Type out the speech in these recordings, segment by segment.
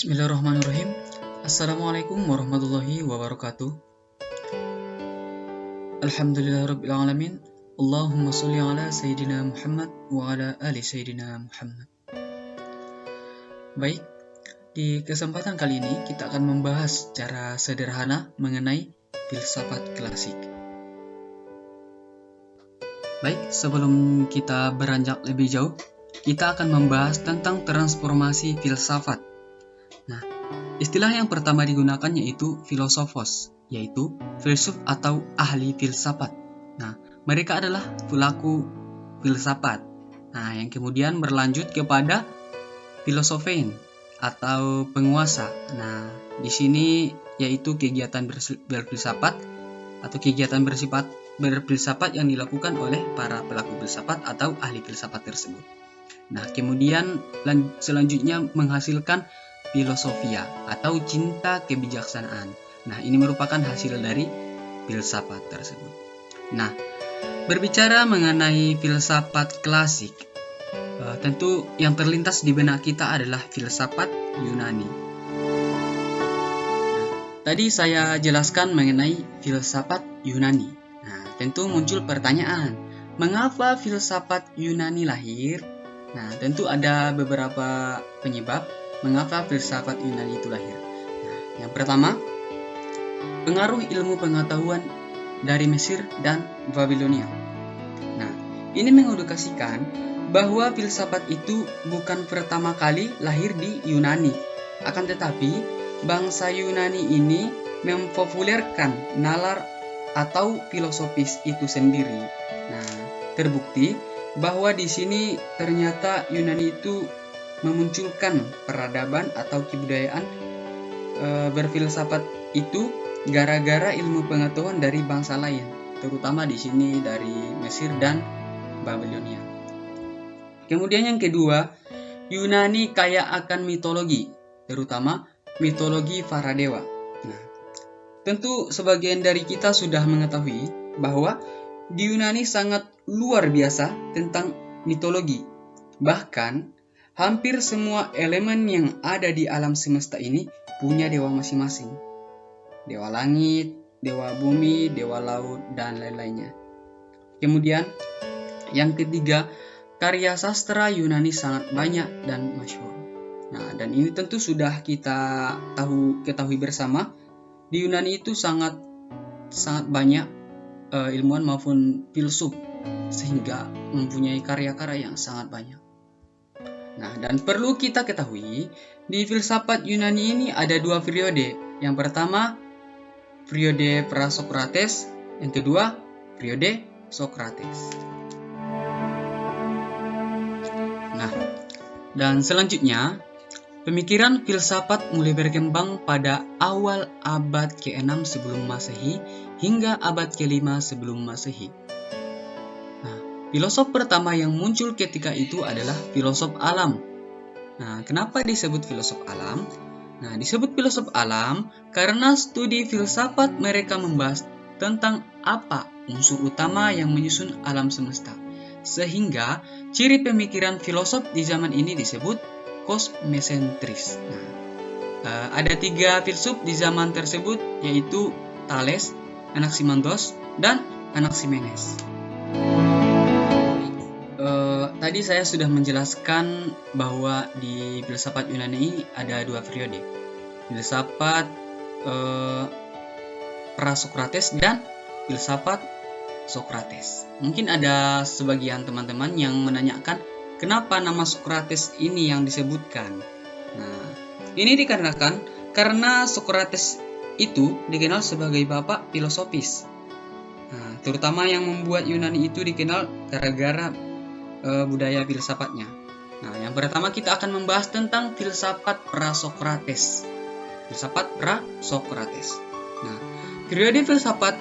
Bismillahirrahmanirrahim. Assalamualaikum warahmatullahi wabarakatuh. Alhamdulillahirrabbilalamin. Allahumma salli ala Sayyidina Muhammad wa ala ali Sayyidina Muhammad. Baik, di kesempatan kali ini kita akan membahas secara sederhana mengenai filsafat klasik. Baik, sebelum kita beranjak lebih jauh, kita akan membahas tentang transformasi filsafat. Nah, istilah yang pertama digunakan yaitu filosofos, yaitu filsuf atau ahli filsafat. Nah, mereka adalah pelaku filsafat. Nah, yang kemudian berlanjut kepada filosofein atau penguasa. Nah, di sini yaitu kegiatan berfilsafat atau kegiatan bersifat berfilsafat yang dilakukan oleh para pelaku filsafat atau ahli filsafat tersebut. Nah, kemudian selanjutnya menghasilkan filosofia atau cinta kebijaksanaan. Nah, ini merupakan hasil dari filsafat tersebut. Nah, berbicara mengenai filsafat klasik, tentu yang terlintas di benak kita adalah filsafat Yunani. Nah, tadi saya jelaskan mengenai filsafat Yunani. Nah, tentu muncul pertanyaan, mengapa filsafat Yunani lahir? Nah, tentu ada beberapa penyebab mengapa filsafat Yunani itu lahir. Nah, yang pertama, pengaruh ilmu pengetahuan dari Mesir dan Babilonia. Nah, ini mengindikasikan bahwa filsafat itu bukan pertama kali lahir di Yunani. Akan tetapi, bangsa Yunani ini mempopulerkan nalar atau filosofis itu sendiri. Nah, terbukti bahwa di sini ternyata Yunani itu memunculkan peradaban atau kebudayaan berfilsafat itu gara-gara ilmu pengetahuan dari bangsa lain, terutama di sini dari Mesir dan Babilonia. Kemudian yang kedua, Yunani kaya akan mitologi, terutama mitologi para dewa. Nah, tentu sebagian dari kita sudah mengetahui bahwa di Yunani sangat luar biasa tentang mitologi. Bahkan hampir semua elemen yang ada di alam semesta ini punya dewa masing-masing. Dewa langit, dewa bumi, dewa laut, dan lain-lainnya. Kemudian, yang ketiga, karya sastra Yunani sangat banyak dan masyhur. Nah, dan ini tentu sudah kita ketahui bersama, di Yunani itu sangat banyak ilmuwan maupun filsuf, sehingga mempunyai karya-karya yang sangat banyak. Nah, dan perlu kita ketahui, di filsafat Yunani ini ada dua periode. Yang pertama, periode pra-Sokrates. Yang kedua, periode Sokrates. Nah, dan selanjutnya, pemikiran filsafat mulai berkembang pada awal abad ke-6 sebelum Masehi hingga abad ke-5 sebelum Masehi. Filosof pertama yang muncul ketika itu adalah filosof alam. Nah, kenapa disebut filosof alam? Nah, disebut filosof alam karena studi filsafat mereka membahas tentang apa unsur utama yang menyusun alam semesta. Sehingga ciri pemikiran filosof di zaman ini disebut kosmosentris. Nah, ada 3 filsuf di zaman tersebut, yaitu Thales, Anaximandos, dan Anaximenes. Tadi saya sudah menjelaskan bahwa di filsafat Yunani ini ada 2 periode, filsafat pra-Sokrates dan filsafat Sokrates. Mungkin ada sebagian teman-teman yang menanyakan kenapa nama Sokrates ini yang disebutkan. Nah, ini dikarenakan karena Sokrates itu dikenal sebagai bapak filosofis. Nah, terutama yang membuat Yunani itu dikenal gara-gara budaya filsafatnya. Nah, yang pertama kita akan membahas tentang filsafat pra-Sokrates. Filsafat pra-Sokrates. Nah, periode filsafat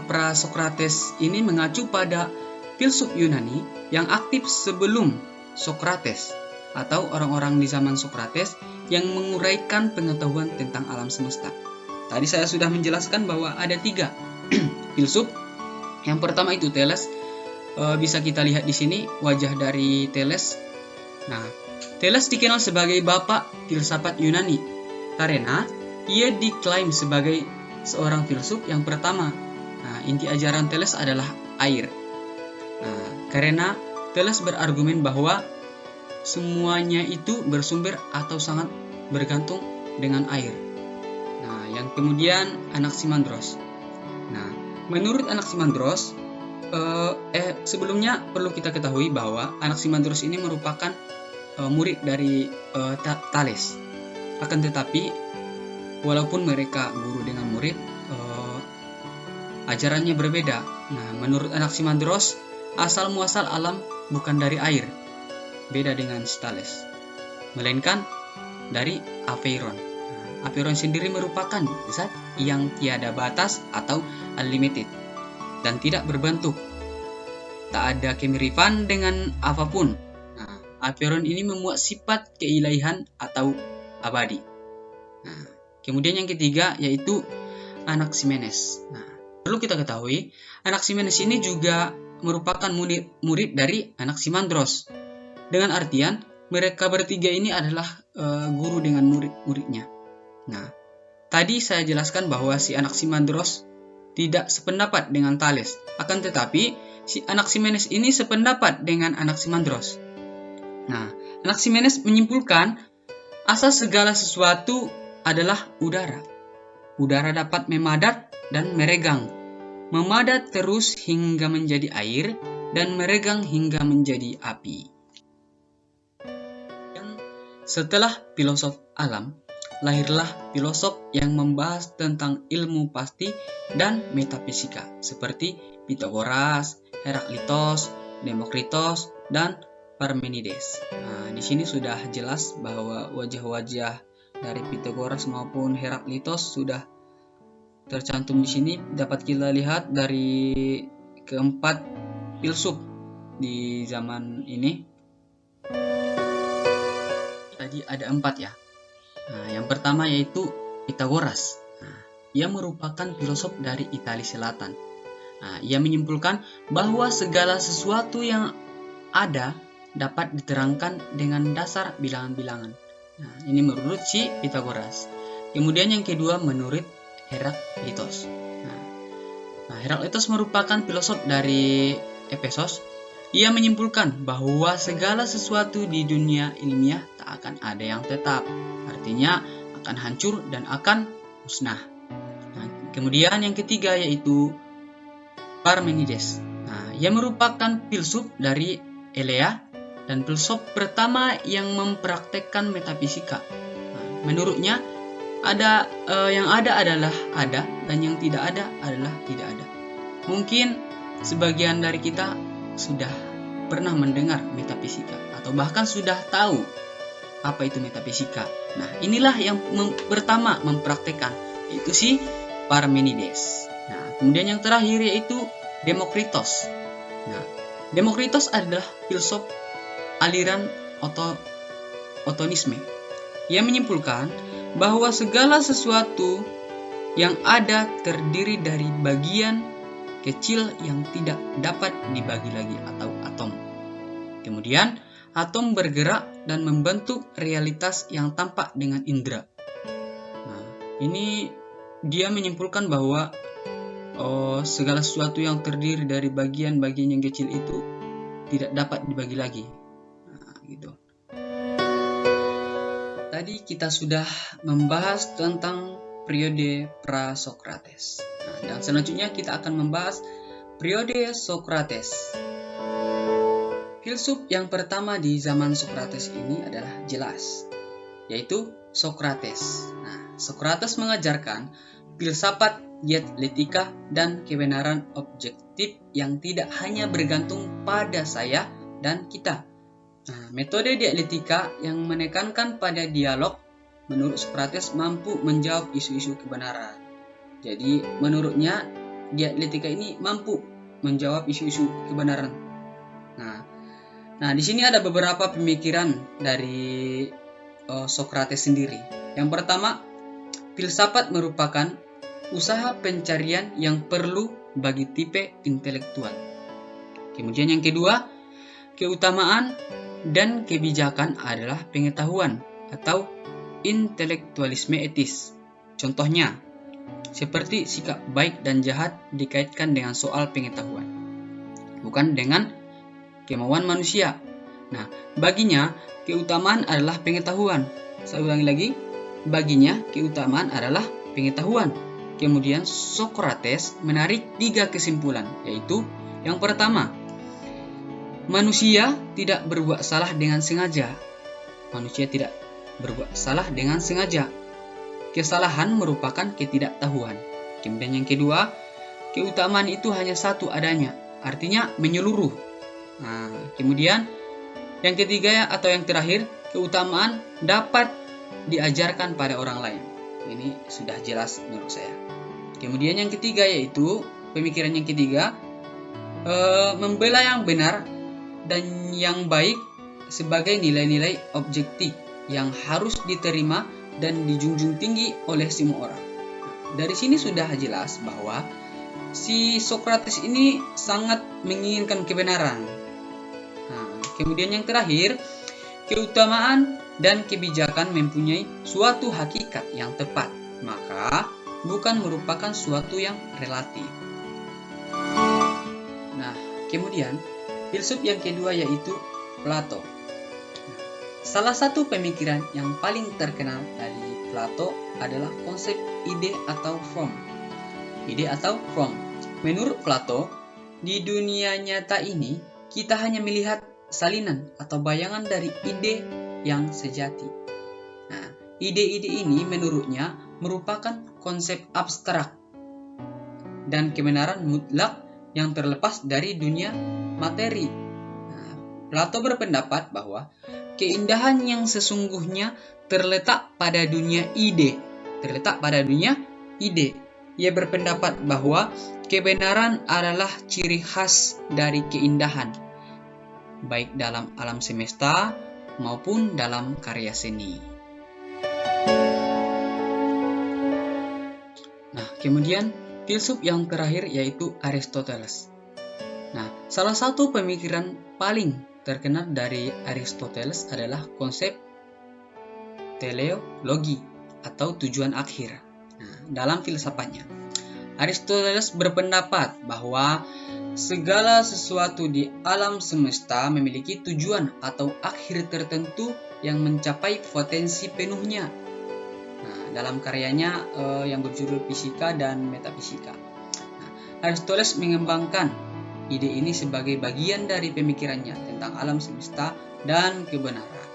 pra-Sokrates ini mengacu pada filsuf Yunani yang aktif sebelum Sokrates atau orang-orang di zaman Sokrates yang menguraikan pengetahuan tentang alam semesta. Tadi saya sudah menjelaskan bahwa ada 3 filsuf. Yang pertama itu Thales. Bisa kita lihat di sini wajah dari Thales. Nah, Thales dikenal sebagai bapak filsafat Yunani karena ia diklaim sebagai seorang filsuf yang pertama. Nah, inti ajaran Thales adalah air. Nah, karena Thales berargumen bahwa semuanya itu bersumber atau sangat bergantung dengan air. Nah, yang kemudian Anaximandros. Nah, menurut Anaximandros, sebelumnya perlu kita ketahui bahwa Anaximandros ini merupakan murid dari Thales. Akan tetapi, walaupun mereka guru dengan murid, ajarannya berbeda. Nah, menurut Anaximandros, asal muasal alam bukan dari air, beda dengan Thales, melainkan dari Apeiron. Nah, Apeiron sendiri merupakan zat yang tiada batas atau unlimited dan tidak berbentuk, tak ada kemiripan dengan apapun. Nah, Apeiron ini memuat sifat keilahian atau abadi. Nah, kemudian yang ketiga yaitu Anaximenes. Nah, perlu kita ketahui, Anaximenes ini juga merupakan murid dari Anaximandros. Dengan artian, mereka bertiga ini adalah guru dengan murid-muridnya. Nah, tadi saya jelaskan bahwa si Anaximandros tidak sependapat dengan Thales. Akan tetapi, si Anaximenes ini sependapat dengan Anaximandros. Nah, Anaximenes menyimpulkan asal segala sesuatu adalah udara. Udara dapat memadat dan meregang. Memadat terus hingga menjadi air dan meregang hingga menjadi api. Setelah filosof alam, lahirlah filosof yang membahas tentang ilmu pasti dan metafisika seperti Pitagoras, Heraklitos, Demokritos, dan Parmenides. Nah, di sini sudah jelas bahwa wajah-wajah dari Pitagoras maupun Heraklitos sudah tercantum di sini. Dapat kita lihat dari keempat filsuf di zaman ini. Tadi ada 4 ya. Nah, yang pertama yaitu Pitagoras. Nah, ia merupakan filosof dari Italia Selatan. Nah, ia menyimpulkan bahwa segala sesuatu yang ada dapat diterangkan dengan dasar bilangan-bilangan. Nah, ini menurut si Pitagoras. Kemudian yang kedua menurut Heraklitos. Nah, Heraklitos merupakan filosof dari Efesos. Ia menyimpulkan bahwa segala sesuatu di dunia ilmiah tak akan ada yang tetap. Artinya akan hancur dan akan musnah. Nah, kemudian yang ketiga yaitu Parmenides. Nah, ia merupakan filsuf dari Elea dan filsuf pertama yang mempraktekkan metafisika. Nah, menurutnya yang ada adalah ada dan yang tidak ada adalah tidak ada. Mungkin sebagian dari kita sudah pernah mendengar metafisika atau bahkan sudah tahu apa itu metafisika. Nah, inilah yang pertama mempraktekkan, yaitu si Parmenides. Nah, kemudian yang terakhir yaitu Demokritos. Nah, Demokritos adalah filsuf aliran Otonisme. Ia menyimpulkan bahwa segala sesuatu yang ada terdiri dari bagian kecil yang tidak dapat dibagi lagi atau atom. Kemudian, atom bergerak dan membentuk realitas yang tampak dengan indera. Nah, ini dia menyimpulkan bahwa segala sesuatu yang terdiri dari bagian-bagian yang kecil itu tidak dapat dibagi lagi. Nah, gitu. Tadi kita sudah membahas tentang periode pra-Sokrates. Nah, dan selanjutnya kita akan membahas periode Sokrates. Filsuf yang pertama di zaman Sokrates ini adalah jelas, yaitu Sokrates. Nah, Sokrates mengajarkan filsafat dialektika dan kebenaran objektif yang tidak hanya bergantung pada saya dan kita. Nah, metode dialektika yang menekankan pada dialog menurut Sokrates mampu menjawab isu-isu kebenaran. Jadi menurutnya dialektika ini mampu menjawab isu-isu kebenaran. Nah, di sini ada beberapa pemikiran dari Sokrates sendiri. Yang pertama, filsafat merupakan usaha pencarian yang perlu bagi tipe intelektual. Kemudian yang kedua, keutamaan dan kebijakan adalah pengetahuan atau intelektualisme etis. Contohnya, seperti sikap baik dan jahat dikaitkan dengan soal pengetahuan, bukan dengan kemauan manusia. Nah, baginya keutamaan adalah pengetahuan. Saya ulangi lagi, baginya keutamaan adalah pengetahuan. Kemudian Socrates menarik 3 kesimpulan, yaitu yang pertama, manusia tidak berbuat salah dengan sengaja. Manusia tidak berbuat salah dengan sengaja. Kesalahan merupakan ketidaktahuan. Kemudian yang kedua, keutamaan itu hanya satu adanya, artinya menyeluruh. Nah, kemudian yang ketiga atau yang terakhir, keutamaan dapat diajarkan pada orang lain. Ini sudah jelas menurut saya. Kemudian yang ketiga yaitu pemikiran yang ketiga, membela yang benar dan yang baik sebagai nilai-nilai objektif yang harus diterima dan dijunjung tinggi oleh semua orang. Dari sini sudah jelas bahwa si Socrates ini sangat menginginkan kebenaran. Nah, kemudian yang terakhir, keutamaan dan kebijakan mempunyai suatu hakikat yang tepat, maka bukan merupakan suatu yang relatif. Nah, kemudian filsuf yang kedua yaitu Plato. Salah satu pemikiran yang paling terkenal dari Plato adalah konsep ide atau form. Ide atau form. Menurut Plato, di dunia nyata ini kita hanya melihat salinan atau bayangan dari ide yang sejati. Nah, ide-ide ini menurutnya merupakan konsep abstrak dan kebenaran mutlak yang terlepas dari dunia materi. Nah, Plato berpendapat bahwa keindahan yang sesungguhnya terletak pada dunia ide. Terletak pada dunia ide. Ia berpendapat bahwa kebenaran adalah ciri khas dari keindahan, baik dalam alam semesta maupun dalam karya seni. Nah, kemudian filsuf yang terakhir yaitu Aristoteles. Nah, salah satu pemikiran paling terkenal dari Aristoteles adalah konsep teleologi atau tujuan akhir. Nah, dalam filsafatnya, Aristoteles berpendapat bahwa segala sesuatu di alam semesta memiliki tujuan atau akhir tertentu yang mencapai potensi penuhnya. Nah, dalam karyanya yang berjudul Fisika dan Metafisika, Aristoteles mengembangkan ide ini sebagai bagian dari pemikirannya tentang alam semesta dan kebenaran.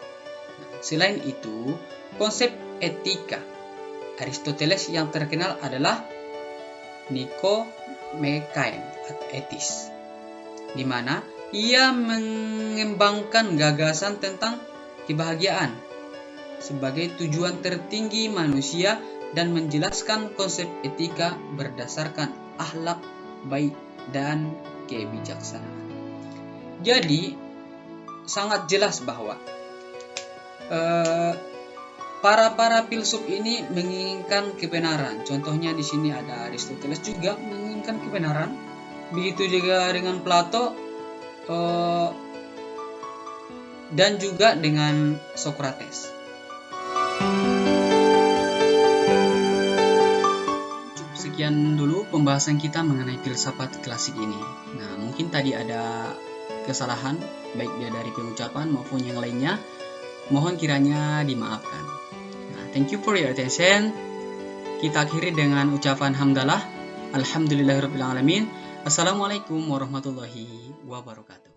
Selain itu, konsep etika Aristoteles yang terkenal adalah Nicomachean atau etis, di mana ia mengembangkan gagasan tentang kebahagiaan sebagai tujuan tertinggi manusia dan menjelaskan konsep etika berdasarkan akhlak baik dan kebijaksanaan. Jadi sangat jelas bahwa para filsuf ini menginginkan kebenaran. Contohnya di sini ada Aristoteles juga menginginkan kebenaran. Begitu juga dengan Plato dan juga dengan Socrates. Sekian dulu pembahasan kita mengenai filsafat klasik ini. Nah, mungkin tadi ada kesalahan baik dia dari pengucapan maupun yang lainnya. Mohon kiranya dimaafkan. Nah, thank you for your attention. Kita akhiri dengan ucapan hamdalah. Alhamdulillahirabbil alamin. Assalamualaikum warahmatullahi wabarakatuh.